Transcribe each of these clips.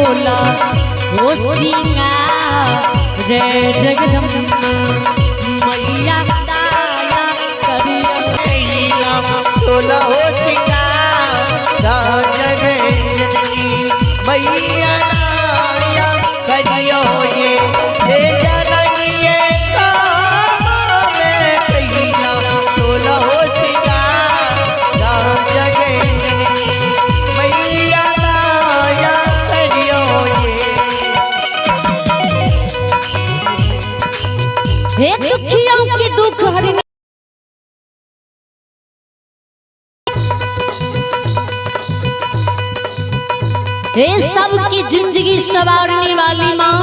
सोला हो सिंगार रे जगदम्बा मैया दाया करियो कैला सोला हो सिंगार जगदम्बा मैया दाया करियो ये जननी काम में कैला सोला हो सिंगार जगदम्बा मैया दाया करियो हे दुखियों के दुख हरने हे सबकी जिंदगी सवारने वाली माँ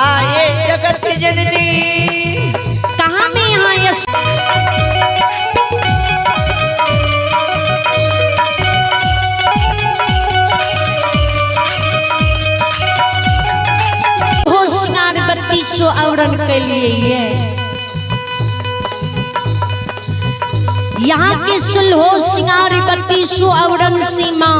आए जगत जननी कहाँ में यहाँ यश होशियार बत्ती सो आवरण के लिए है यहाँ के सुलहो सिंगार बत्ती सो आवरण सीमा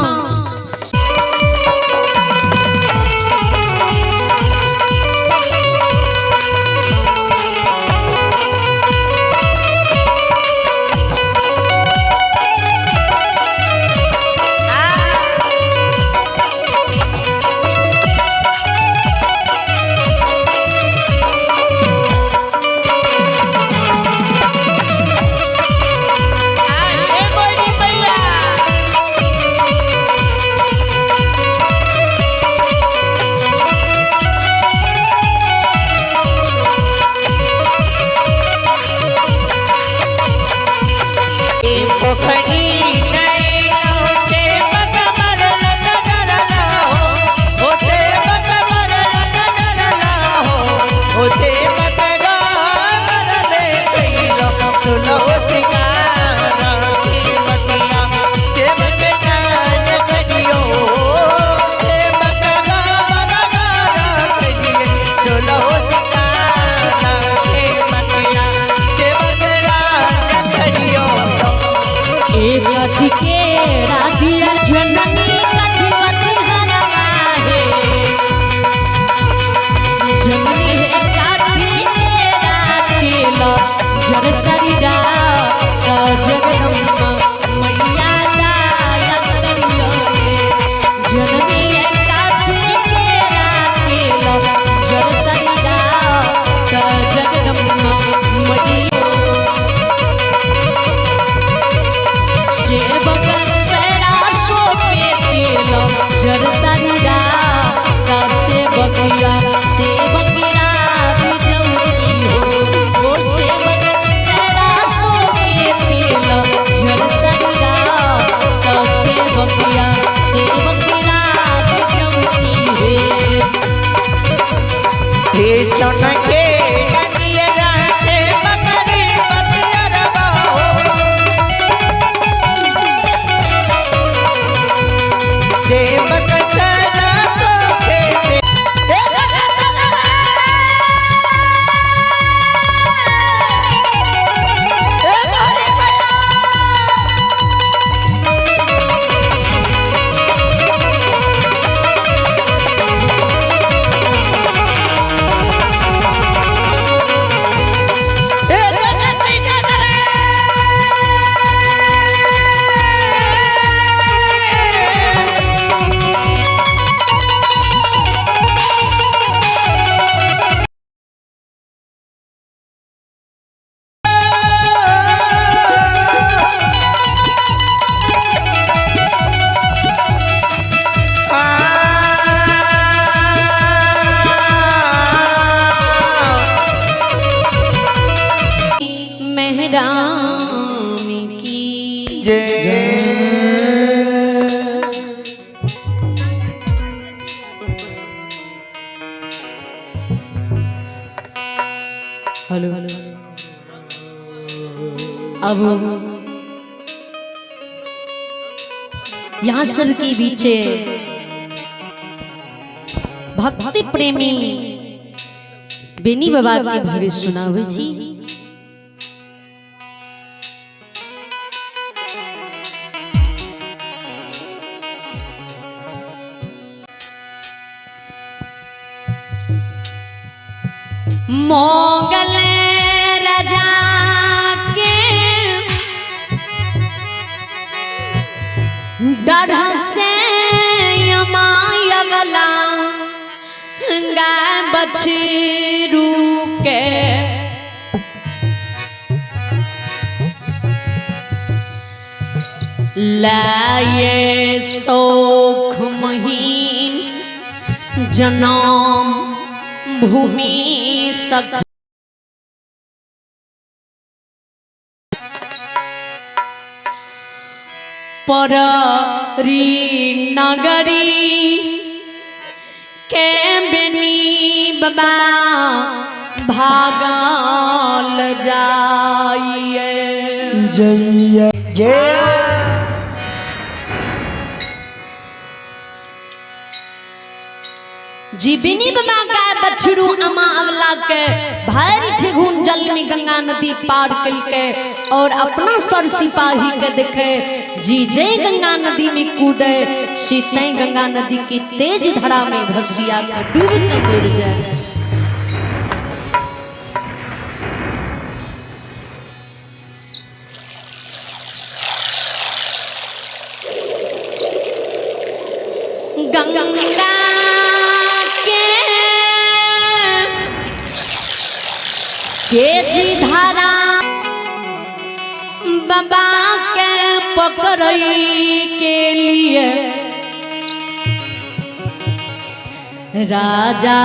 हेलो अब यहाँ सब के बीचे भक्ति प्रेमी बेनी बाबा के भरे सुनावे छी। मोगल राजा के डर से यमायवला गाय बछरू के लाए शोक महीन जनम भूमि सक परी नगरी के बेनी बाबा भागल जाइए। जय जय जीविनी बाबा का बछरू अमा अवला के भैर ठेगुन जल में गंगा नदी पार कल के और अपना सर सिपाही के देखे जी जय गंगा नदी में कूदे सीते गंगा नदी की तेज धारा में भसिया के डूब के मर जाए। गंगा के जी धारा बाबा के पकड़ई के लिए राजा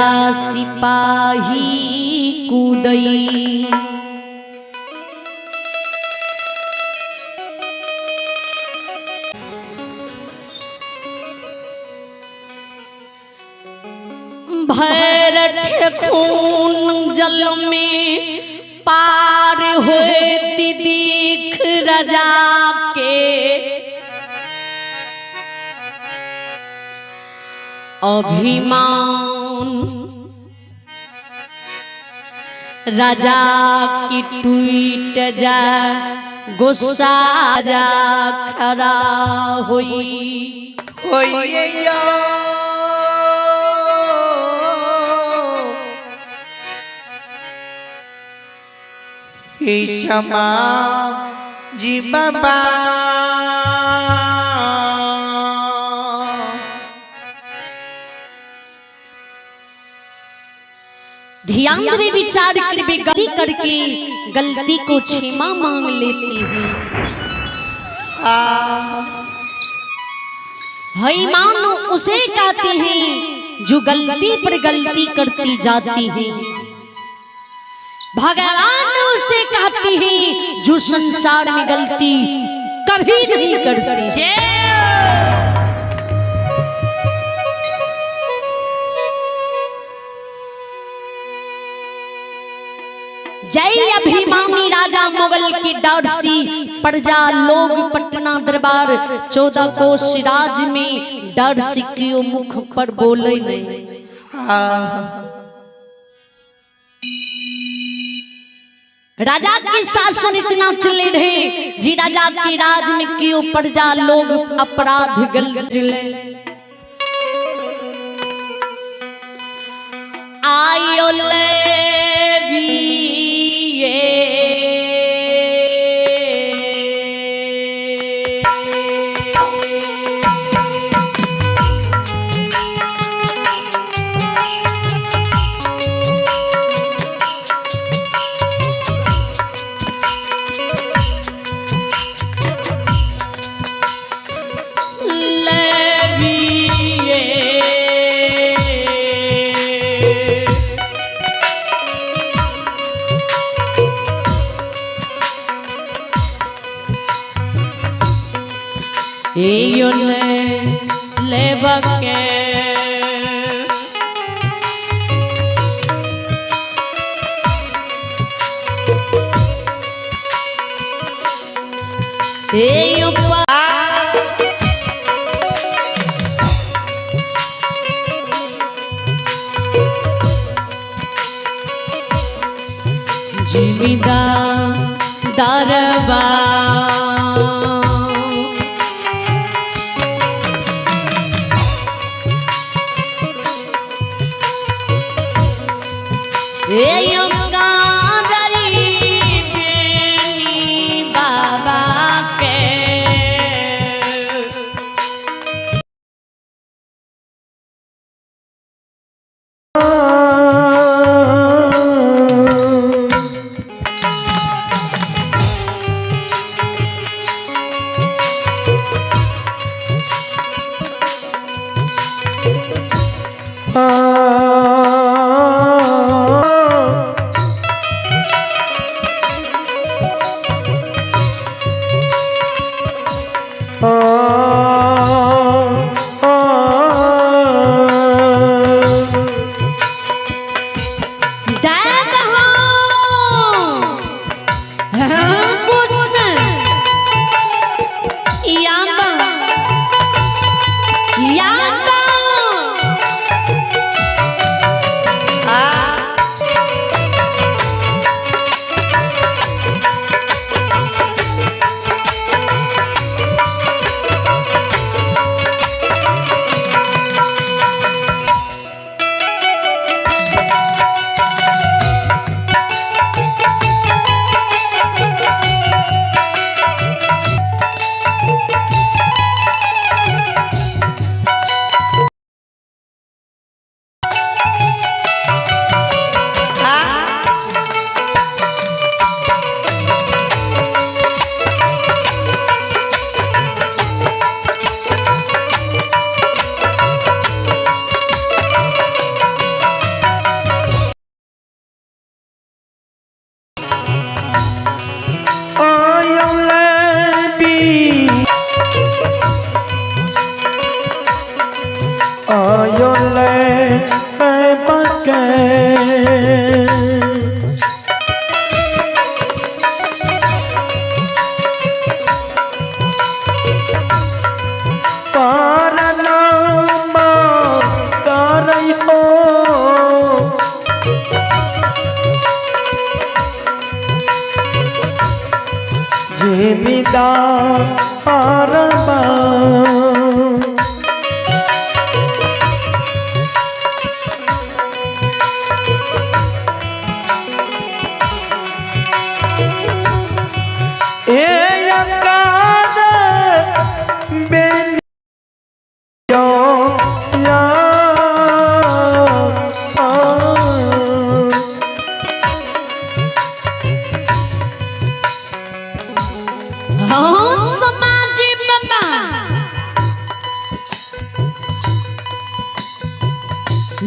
सिपाही कूदई। भैर खून जल में पार हुए दिख राजा के अभिमान राजा की टूट जा गुस्सा जा खड़ा हुई। क्षमा जी बाबा ध्यान देवे विचार करके गलती करके गलती को क्षमा मांग लेते हैं। हई मानो उसे कहते हैं जो गलती पर गलती करती जाती है। भगवान उसे कहते हैं जो संसार में गलती कभी नहीं करती। जय अभिमानी राजा मुगल की डारसी प्रजा लोग पटना दरबार 14 कोस राज में डारसी की मुख पर बोले नहीं। राजा की शासन इतना चले रहे जी राजा के राज में क्यों प्रजा लोग अपराध गलत आयो ले ले बके जिमीदार दरबार ए यंगादरी बेनी बाबा के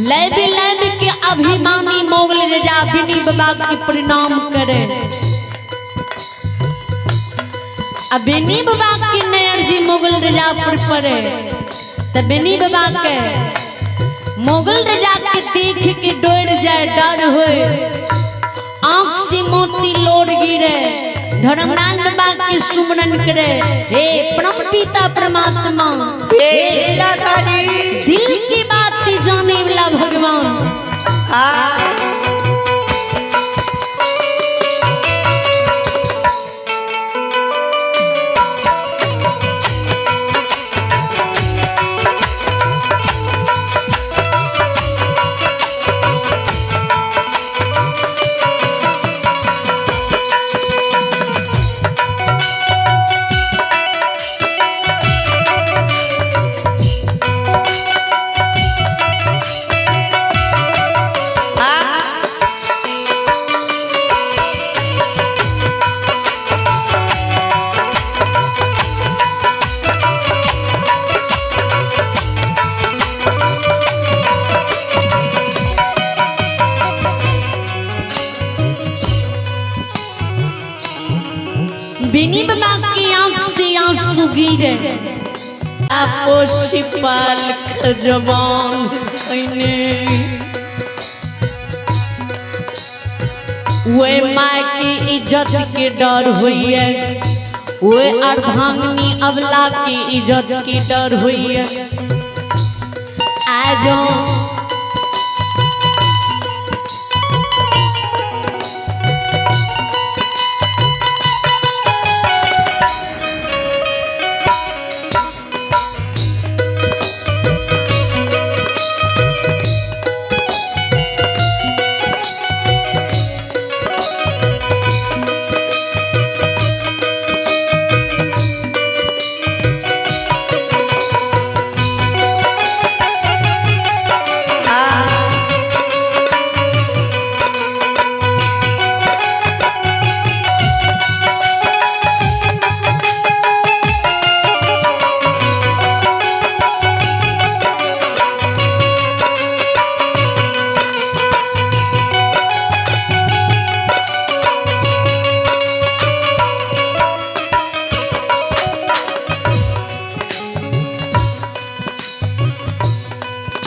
लैबी लैबी के अभिमानी मोगल राजा बिनी बाबा के प्रणाम करे। अब बिनी बाबा के नयर जी मोगल राजा पर पड़े तो बिनी बाबा के मोगल राजा के देख के डर जाए, डर होए, आंख से मोती लोर गिरे, धर्मराज बाबा के सुमरन करे। हे परम पिता परमात्मा, दिल की बात जाने वाला भगवान, बिनी बाबा की आंख से आंसू गिरे। आपो सिपाल जवान वे माँ की इज्जत के डर हुई है, वे अर्धांगिनी अबला की इज्जत की डर हुई है। आज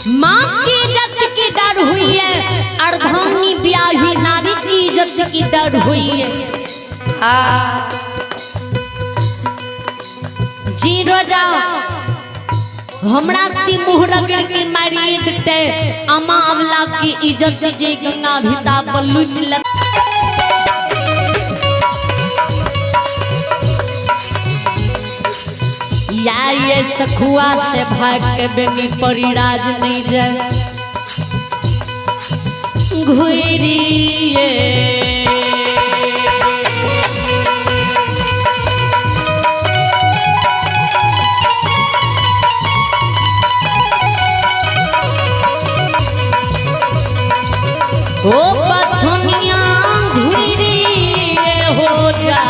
माँ की इज्जत की डर हुई है, अर्धांगिनी ब्याही नारी की इज्जत की डर हुई है। जी रोजा हमरा ती मुँह रगड़ के मारिए देते, अमा अवला की इज्जत जे गंगा भिता पर लूट ले। या ये सखुआ से भाग के बेनी परिराज नहीं जाए घुरिए। ओ पथनिया घुरिए हो जा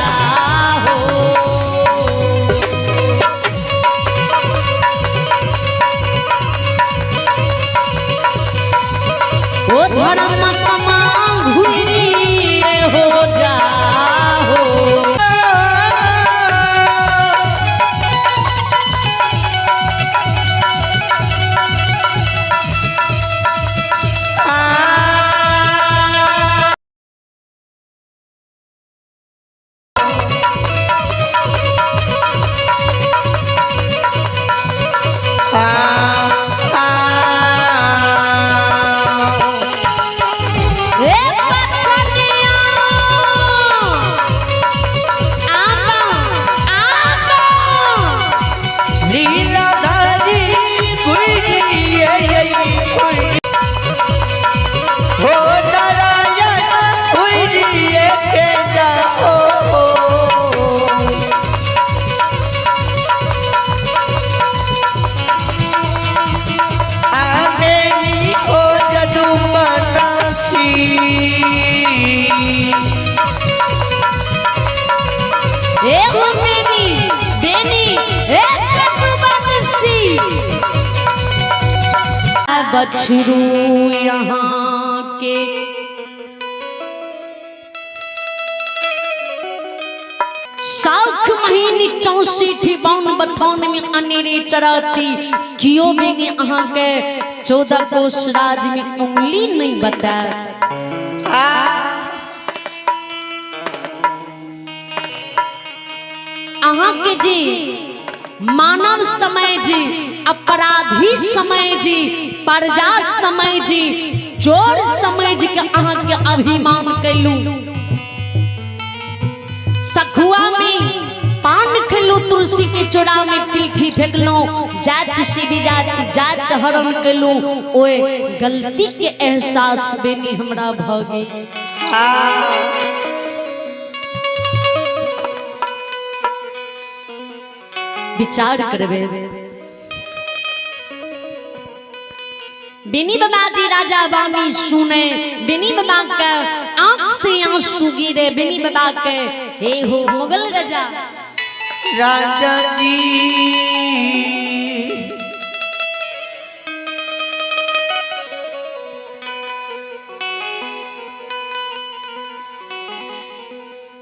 धर्म तमाम घुरिए हो जाओ। बछरू यहाँ के साख महीनी 64 बाउन बथौन में अनेरे चराती कियो बेनी अहाँ के 14 कोस राज में उंगली नहीं बता। अहाँ के जी मानव समय जी, अपराधी समय जी, प्रजा समय जी, चोर समय जी के अहाँ के अभिमान कैलू। सखुआ में पान खेलू, तुलसी के चोरा में पिलखी फेंकलो, जात सीधी जात हरण कैलू। ओए गलती के एहसास बेनी हमरा भगे। विचार करबे। बेनी बाबा जी राजा बानी सुने, बेनी बाबा के आंख से आंसू गिरे। बेनी बाबा के हे हो मुगल राजा राजा जी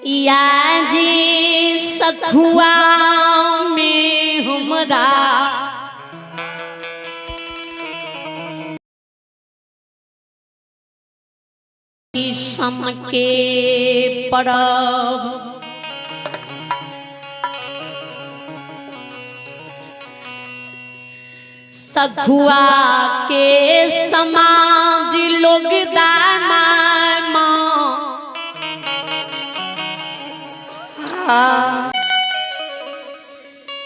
या जी सखुआ में हमरा सम के परब सखुआ के समाज लोग दामा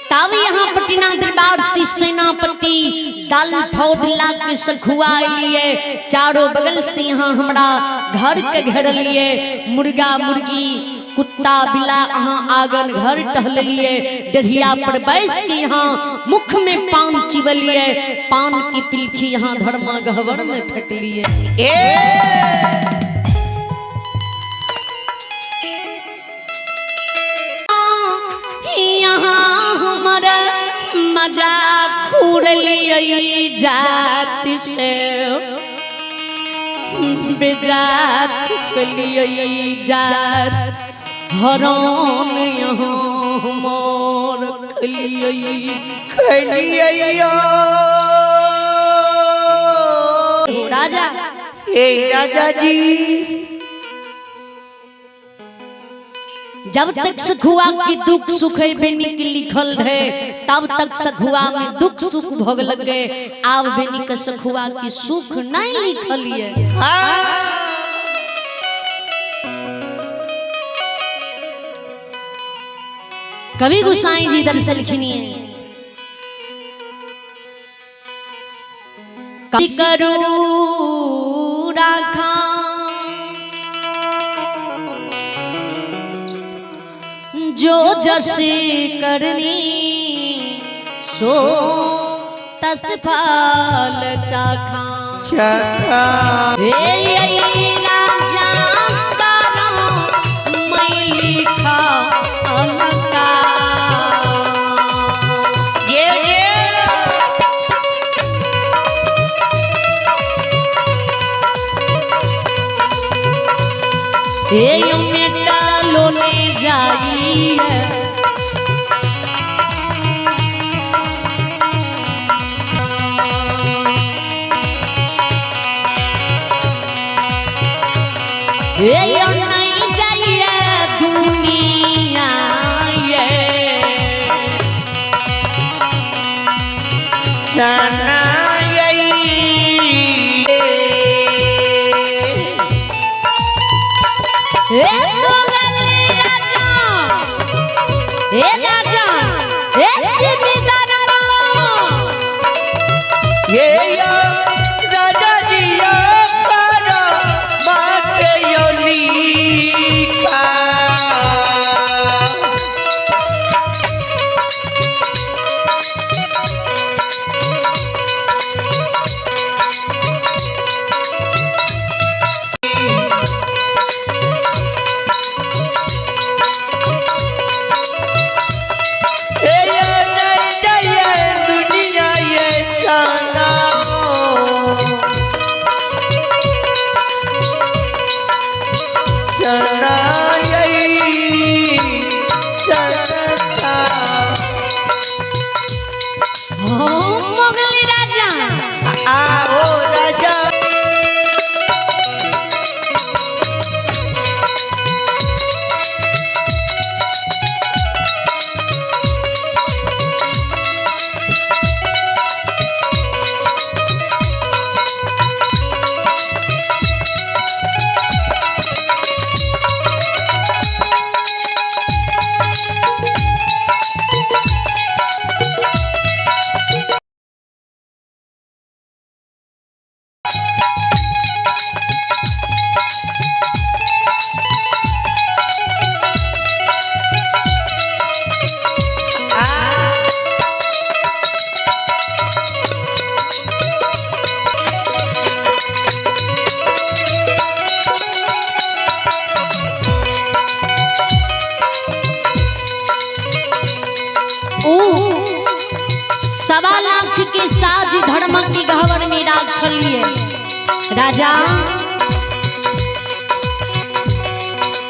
तब यहाँ पटना दरबार से सेनापति दल फौज ला के सखुआ लिए, चारों बगल से यहाँ हमरा घर के घेर लिए। मुर्गा मुर्गी कुत्ता बिला यहाँ आंगन घर टहलिए। डेढ़िया पर बैस के यहाँ मुख में पान चिबलिए, पान की पिलखी यहाँ धर्मा गहवर में फेंक लिए। हमारा मजाक खुरलिए जात से बेजात कलिए जात हरान यहाँ मोर खलिए राजा ए राजा जी जब तक सखुआ की दुख सुख बेनी के लिखल रहे तब तक सखुआ में दुख सुख भोग लगे। आब बेनी के सखुआ की सुख नहीं लिखल है। कवि गोसाई जी इधर से लिखनी है करू राखा जो जैसे करनी सो तस फल चाखा राजा करो मैं लिखा अलंकार। मेटा लोने जाई है नहीं जाइए दुनिया सना राजा राजा जी बात योली का मोगली राजा आओ राजा सवा लाख के साज धर्म की गहवर में राखल लिए राजा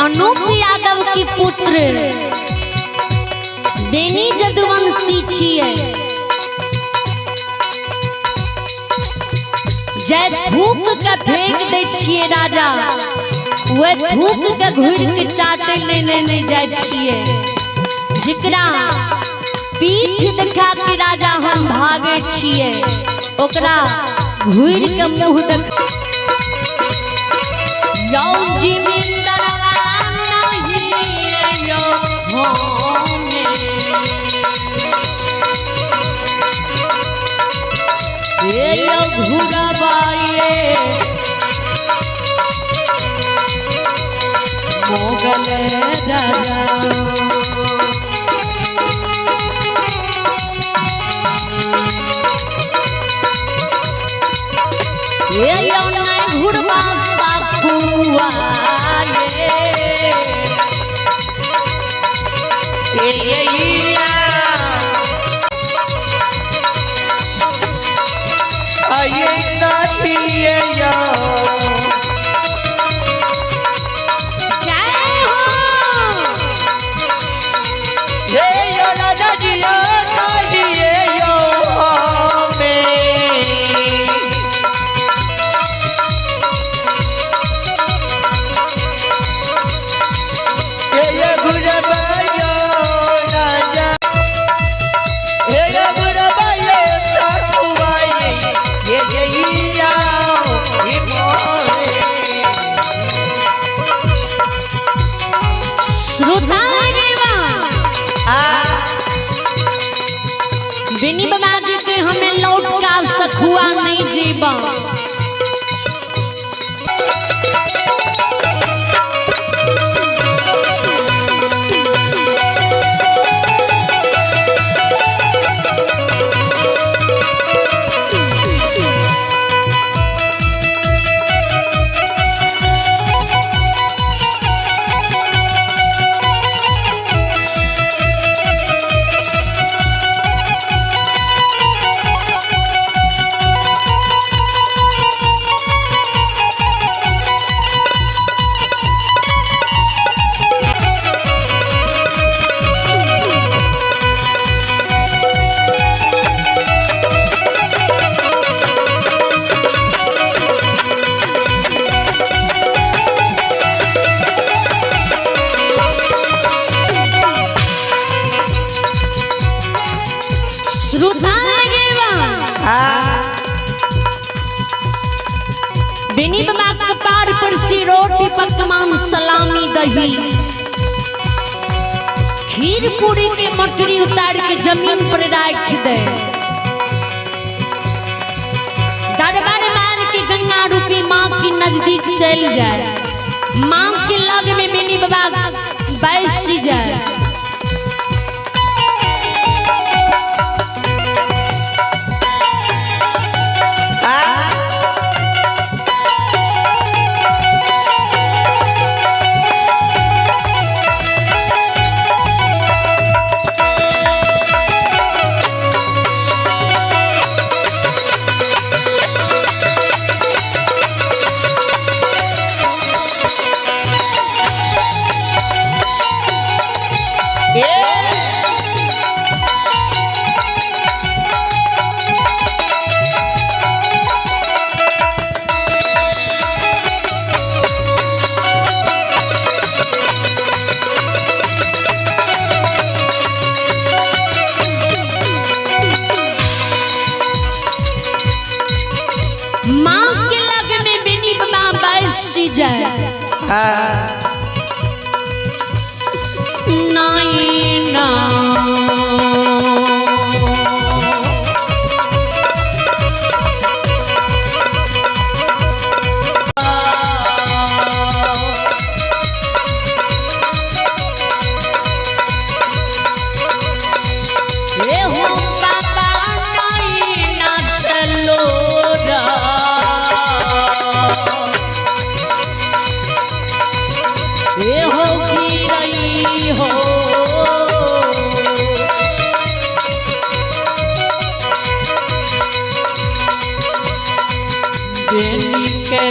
अनूप यादव की पुत्र बेनी जदुवंशी छिए जय थूक के फेंक दे छिए राजा वे थूक के घुर के चाटे लेने जाय छिए जिकरा पीठ देखा के राजा हम भागे छिए ओकरा घुर के मुंह देख यौ जिमिंदरवा नहीं यो होने ये यो घुरबाए मोगल राजा ये नहीं घुड़वा साखुआ बिनी बाबा जी के हमें लौट का सखुआ नहीं जीवा। बिनी बाबा के पार पर सी रोटी पकवान सलामी दही खीर पूरी के मटरी उतार के जमीन पर रख दे। दरबार मार के गंगा रूपी माँ की नजदीक चल जाए। माँ के लग में बिनी बाबा बैठ जाए।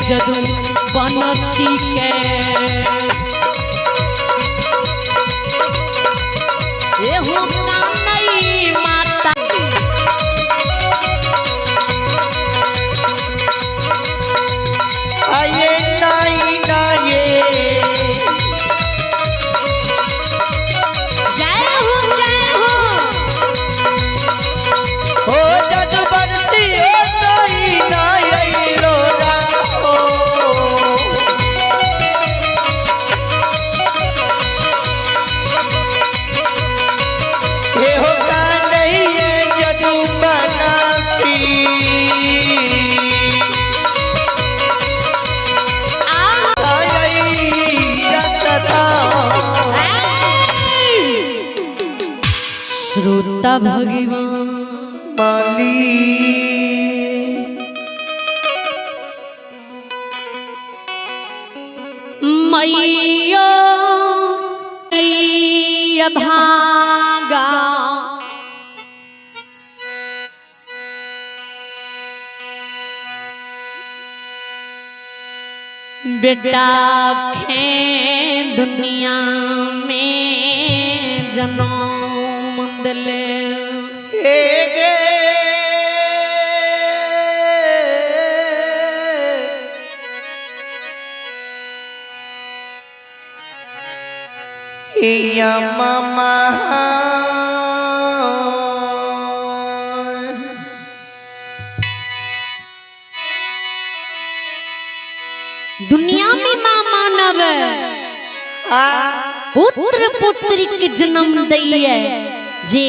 जदू बनसी के नहीं माता आये नहीं नाये जय हो हो जदू बनसी नहीं नाये लोरा श्रोता भगवान माली मैया भागा बेटा खे दुनिया में जनम दिले मामा दुनिया में माँ मानव पुत्र पुत्री के जन्म दिए जे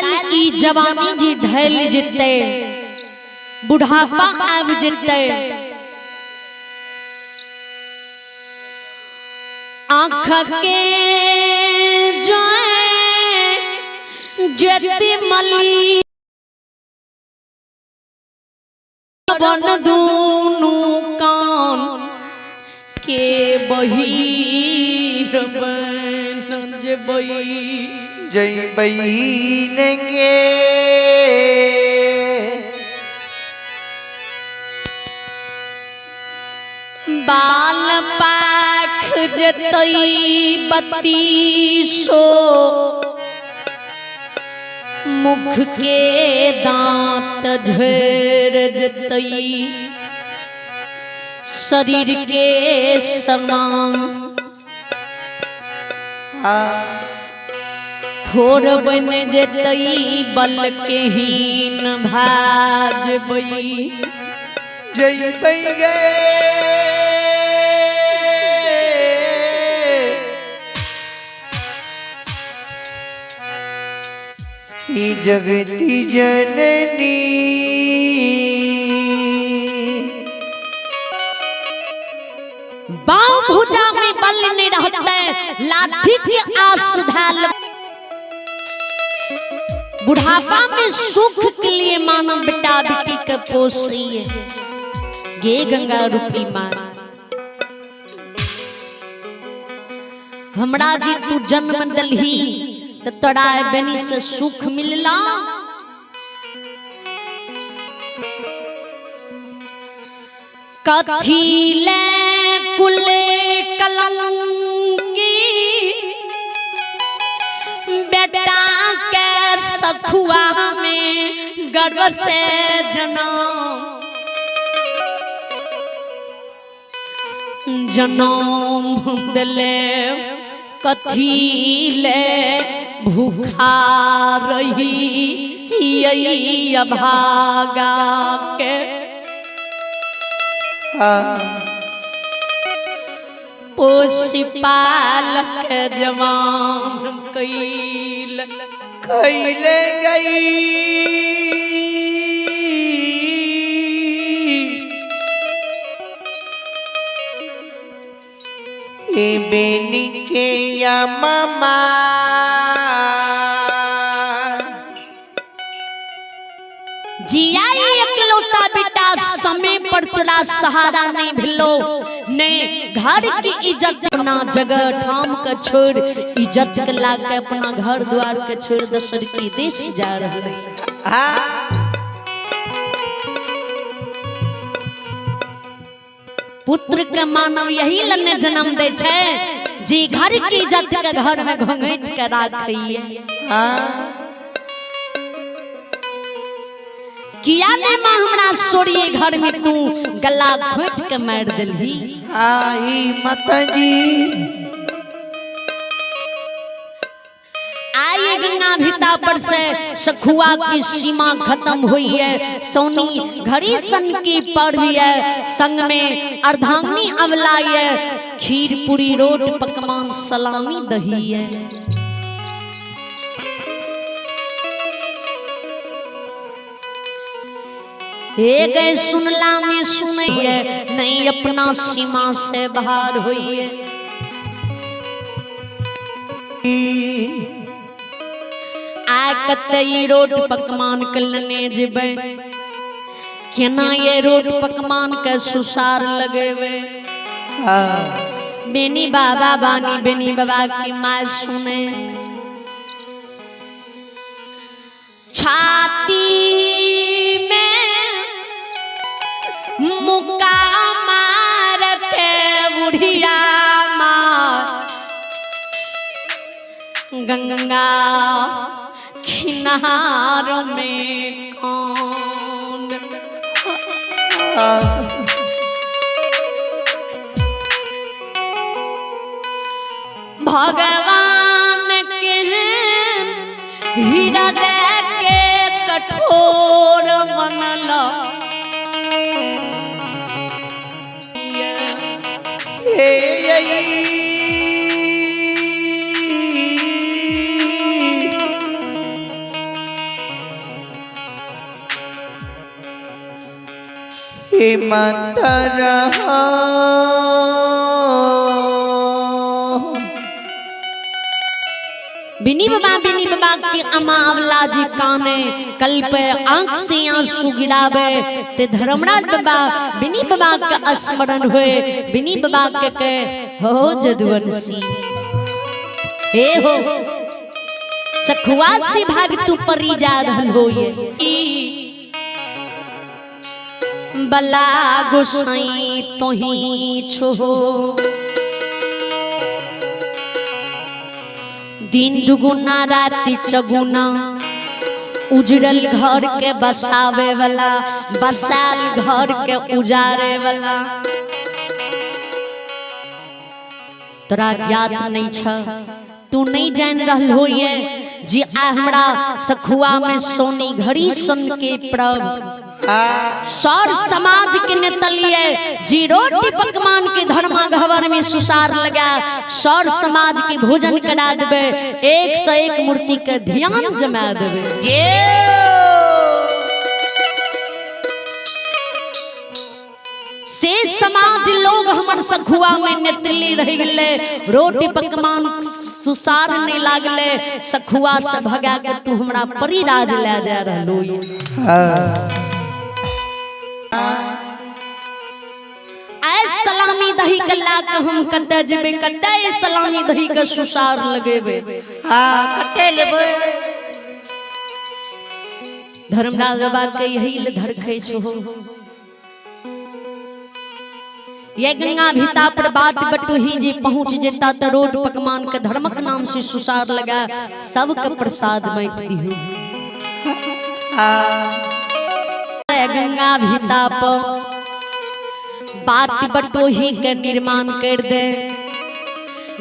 काल ई जवानी जी ढल जिते बुढ़ापा आब जिते आँख के जो जति मली बन दूनु कान के बहिर बन जे बही जय बहीनेंगे बाल पाख जतई बत्ती सो मुख के दांत झेर जतई शरीर के समान थोर बन जतई बल के हीन भाजबई जय बंगे जगती जननी बाँ भुजा में बल नहीं रहते लाठी की आस ढाल बुढ़ापा में सुख के लिए मानव बेटा बेटी के पोस रही है गे गंगा रूपी माँ हमरा जी तू जन्म दलही तो तोरा बेनी से सुख मिलला कथी ले कुले कलंकी बेटा के सखुआ में गर्व से जनम दिले कथी ले भूखा रही अभागा के पोसी पालक जवान कैले गई बेनी के या मामा जिया एकलौता बेटा समय पर तोरा सहारा नहीं भिलो ने घर की इज्जत अपना जगह ठाम के छोड़ इज्जत के ला के अपना घर द्वार के छोड़ दशर की देश जा रहे पुत्र के मानव यही लने जन्म दे छे जी घर की इज्जत के घर में घोंघट के राखिए किया ने मां हमरा सोरिए घर में तू गला घोट के मार दिलही आई माताजी आई गंगा भिता पर से सखुआ की सीमा खत्म हुई है सोनी घड़ी सन की पर भी है संग में अर्धांगिनी अवलाई है खीर पूरी रोट पकवान सलामी दही है एक सुनला में सुनैये नहीं अपना सीमा से बाहर होइए आ कतई रोट पकवान कलने जेबे केना ये रोट पकवान के सुसार लगेबे बेनी बाबा बानी बेनी बाबा की माँ सुने छाती मुक्का मार के बुढ़िया माँ गंगा किनार में कौन भगवान के हृदय के कठोर बनला हे माता रहा बिनी बाबा की अमा अवला जी काने कल पे आंख से आंसू गिरावे ते धर्मराज बाबा बिनी बाबा का स्मरण हुए बिनी बाबा के हो जदुवंशी हे हो सखुआ से भाग तू परी जा रहल हो ये बला गोसाई तोही छो दिन दुगुना राति चगुना उजड़ल घर के बसावे वाला बसाल घर के उजारे वाला तोरा याद नहीं छ तू नहीं जान रहल हो ये जी आ हमरा सखुआ में सोनी घड़ी सन के प्रभ सौर समाज के नेतलिए जी रोटी पकवान के धर्मा घवर में सुसार लगा सौर समाज के भोजन करा देवे 101 मूर्ति के ध्यान जमा देवे से समाज लोग हमर सखुआ में नेतली रह गले रोटी पकवान सुसार नहीं लागले सखुआ से भगा के तू हमरा परिराज ले जा रहलो सलामी दही के ला के हम कते जेबे कते सलामी दही के सुसार लगेबे कते लेबे धर्मराज बाबा के यही ले धरखे छो ये गंगा भीता पर बाट बटुही जी पहुंच जेता त रोड पकवान के धर्मक नाम से सुसार लगा सब के प्रसाद बांट दियो गंगा भीता पर बाट बटोही के निर्माण कर दे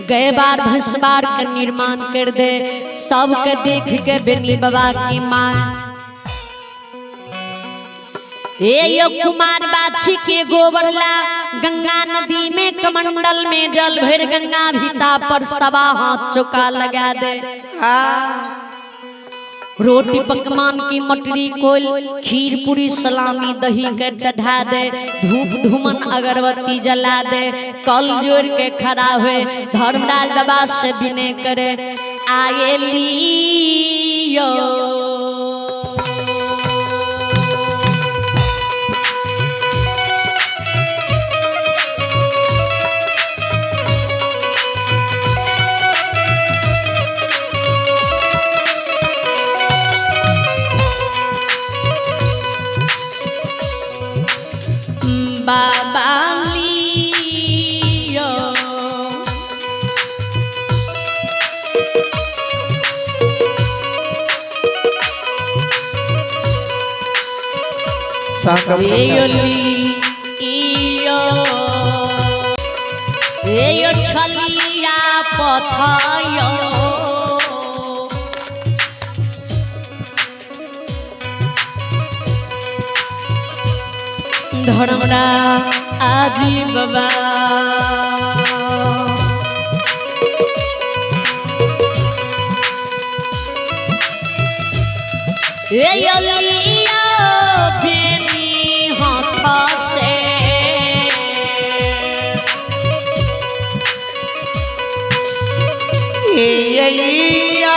गए बार भंसबार के निर्माण कर दे सबके देख के बेनी बाबा की माँ यो कुमार बाछी के गोबर ला गंगा नदी में कमंडल में जल भर गंगा भीता पर सवा हाथ चौका लगा दे रोटी पकवान की मटरी कोल खीर पूरी सलामी दही के चढ़ा दे धूप धूमन अगरबत्ती जला दे कल जोड़ के खड़ा हुए धर्मराज बाबा से विनय करे आए लियो बाबा लियो यो छलिया पथयो धर्मरा आजी बाबा ये लिया बेनी हाथ से ये लिया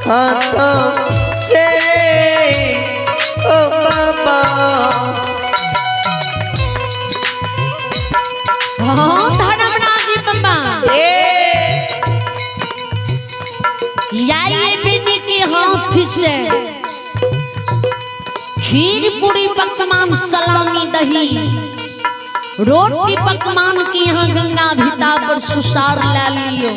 हाथों से ओ बाबा हाँ धर्मराज जी बाबा या ये बेनी के हाथ से खीर पूरी पकवान सलामी दही रोटी पकवान की यहाँ गंगा भिता पर सुसार ला लियो।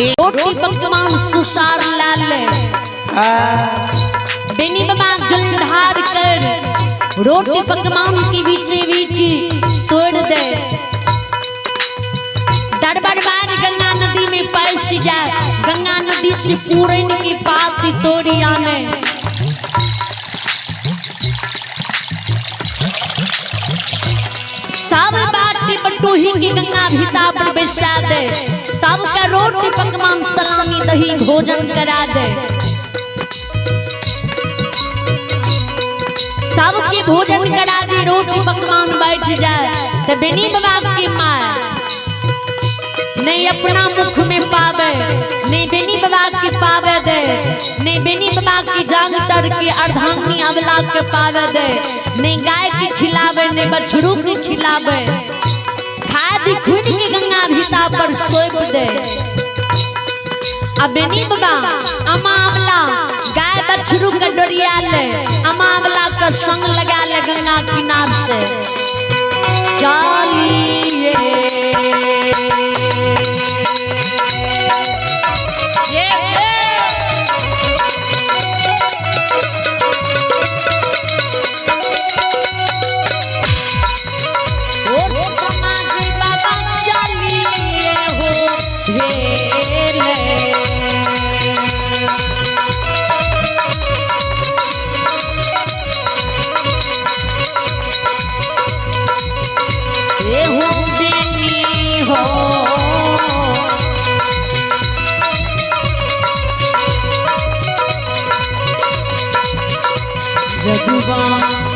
रोटी पकवान सुसार लाल बेनी बाबा जलधार कर रोटी पकवान के बीचे बीच तोड़ दे दरबार बार गंगा नदी में पैस जाए गंगा नदी से पूरन की पात तोड़ी आने सब बाटी बटोही की गंगा भिता पर बैसा दे सबका रोटी पकवान सलामी दही भोजन करा दे सबके भोजन करा दे रोटी पकवान बैठ जाए तो बेनी बाबा की माँ नहीं अपना मुख में पावे नहीं बेनी बाबा की पावे दे नहीं बेनी बाबा की जान तर के अर्धांगिनी अवला के पावे दे नहीं गाय की खिलावे नहीं बछरू की खिलावे खादी खुद की गंगा भिता पर सोप दे अब बेनी बाबा अमावला गाय बछरू का डोरिया ले अमावला का संग लगा ले गंगा किनार से चलिए जदुआ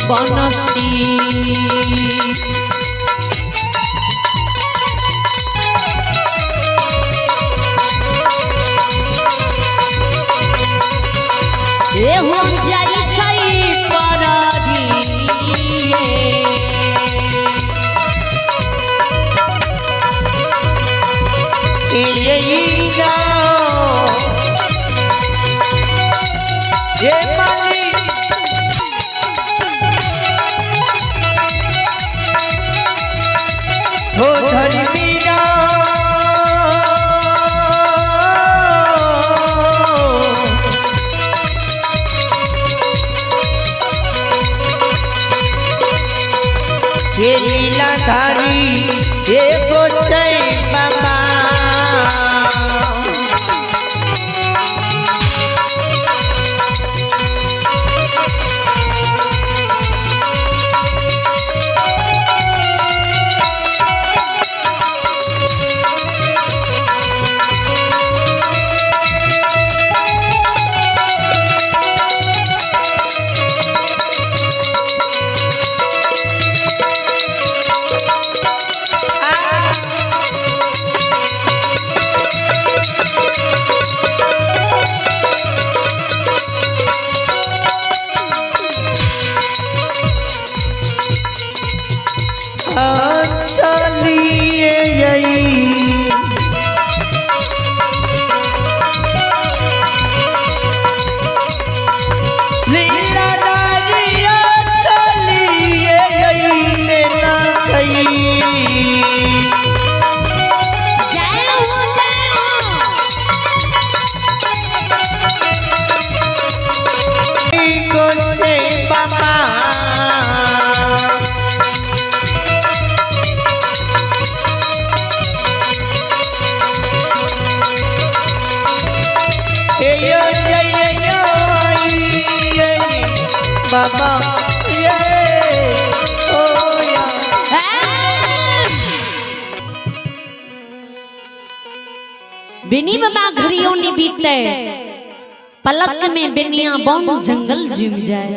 बनसी एहो जाई छै परधिए यही ना ये माली हो धर्मीना ये लीलाधारी ये गोसाई बाबा बाबा ये ओ या बिनी बाबा घड़ियों ने बीते पलक में बिनिया बन जंगल जुम जाए।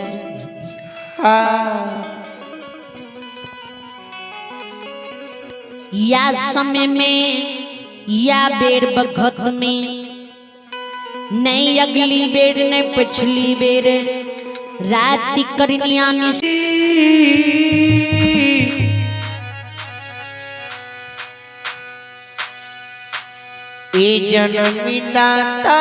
या समय में या बेर बखत में नहीं अगली बेर नहीं पिछली बेर रात करनिया ए जन्मदाता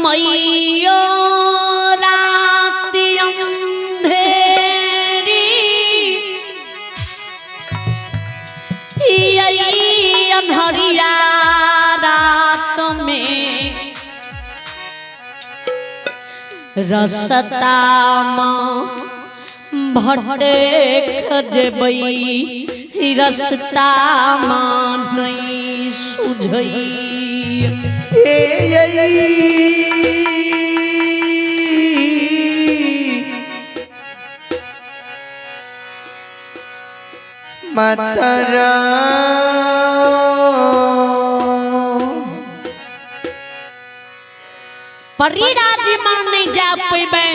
मैयो रात अंधेरी यही अनहरिया रात में रसता भटे खजबई रसता नहीं सुझई मातरा परी राजी मान नहीं जा पेबे।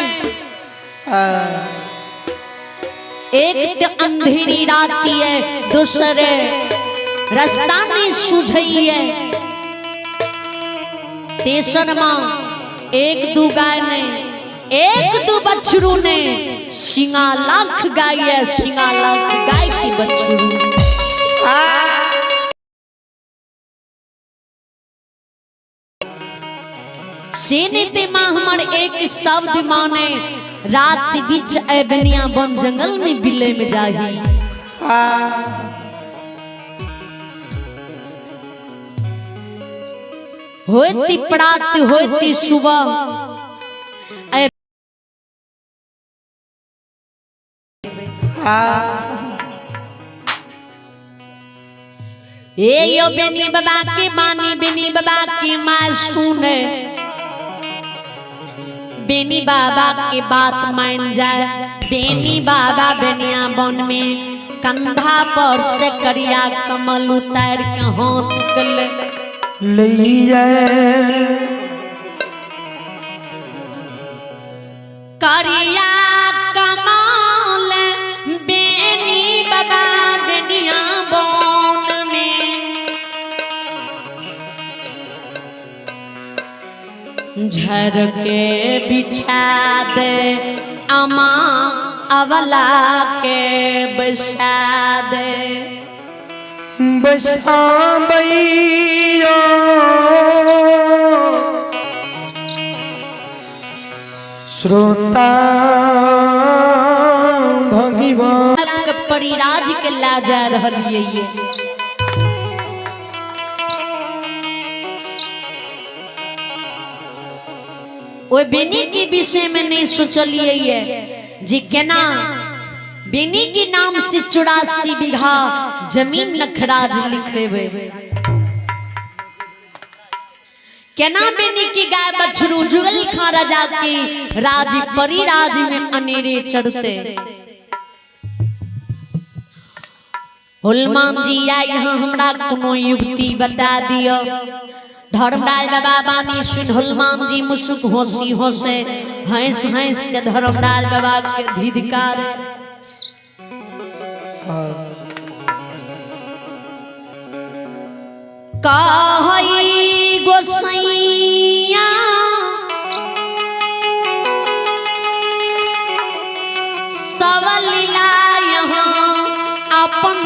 एक तो अंधेरी राती है दूसरे रास्ता नहीं सुझई है तेसर मां एक दू गाय ने एक दू बछरू ने सिंगा लाख गाय है सिंगा लाख गाय की बछरू सेने ते मां हमार एक शब्द माने रात बीच एबनिया बन जंगल में बिले में जाही। होती पड़ात होती सुबह ए यो बेनी बाबा की बानी बेनी बाबा की माँ सुने बेनी बाबा की बात मान जाए। बेनी बाबा बेनिया बन में कंधा पर से करिया कमल उतार के हाथ ले करिया कमल बेनी बाबा बेनिया बन में झर के बिछा दे अमा अवला के बसा दे बसा बैया श्रोता भगवान परिराज के ला जा रही है। वो बेनी के विषय में नहीं सोचलिए है जी केना बेनी के नाम से 84 बीघा जमीन नखराज लिखेबे केना बेनी की गाय बछरू जुगल खा राजा की राज परिराज में अनेरे चढ़ते। हनुमान जी या यहाँ हमरा कोनो युक्ति बता दियो। धर्मराज बाबा बानी सुन हनुमान जी मुसुक होसी होसे हंस हंस के धर्मराज बाबा के धिदकार कहई गोसैया सवलीला यहाँ अपन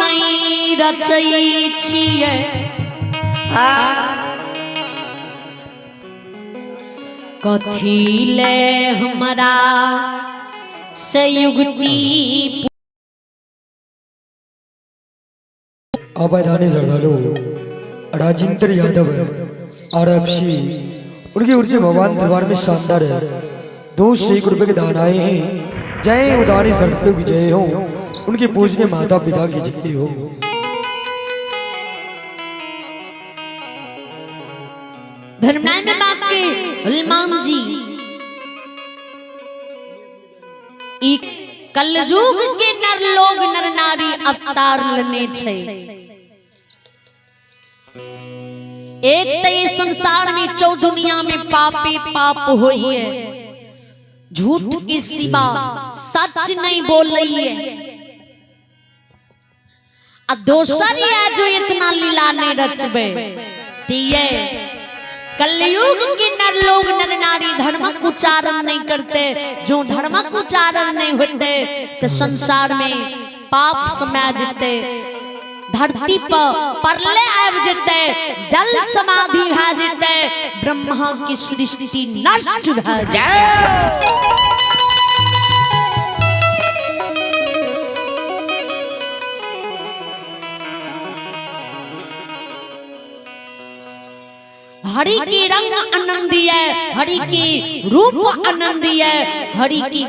रचई छिए। कथी ले हमरा से युक्ति अवैधानिक श्रद्धालु राजेंद्र यादव आरएफसी उनकी ओर से भगवान दरबार में शानदार है 201 रुपए के दान आए हैं। जय उदानी श्रद्धालु की जय हो, उनके पूजनीय माता पिता की जय हो। धर्मनारायण बाप के हनुमान जी ई कलयुग के नर लोग नर नारी अवतार लेने छे। एक तो ये संसार में चौदुनिया में पापे पाप होई है, झूठ के सिवा सच नहीं बोल रही है। दोसर है जो इतना लीला नहीं रचबे दिए कलयुग के नर लोग नर नारी धर्मक उच्चारण नहीं करते। जो धर्मक उच्चारण नहीं होते तो संसार में पाप समा जते, धरती पर प्रलय आब जते, जल समाधि भ जते, ब्रह्मा की सृष्टि नष्ट भ जाए। हरि की रंग आनंदी है, हरि की रूप आनंदी है, हरि की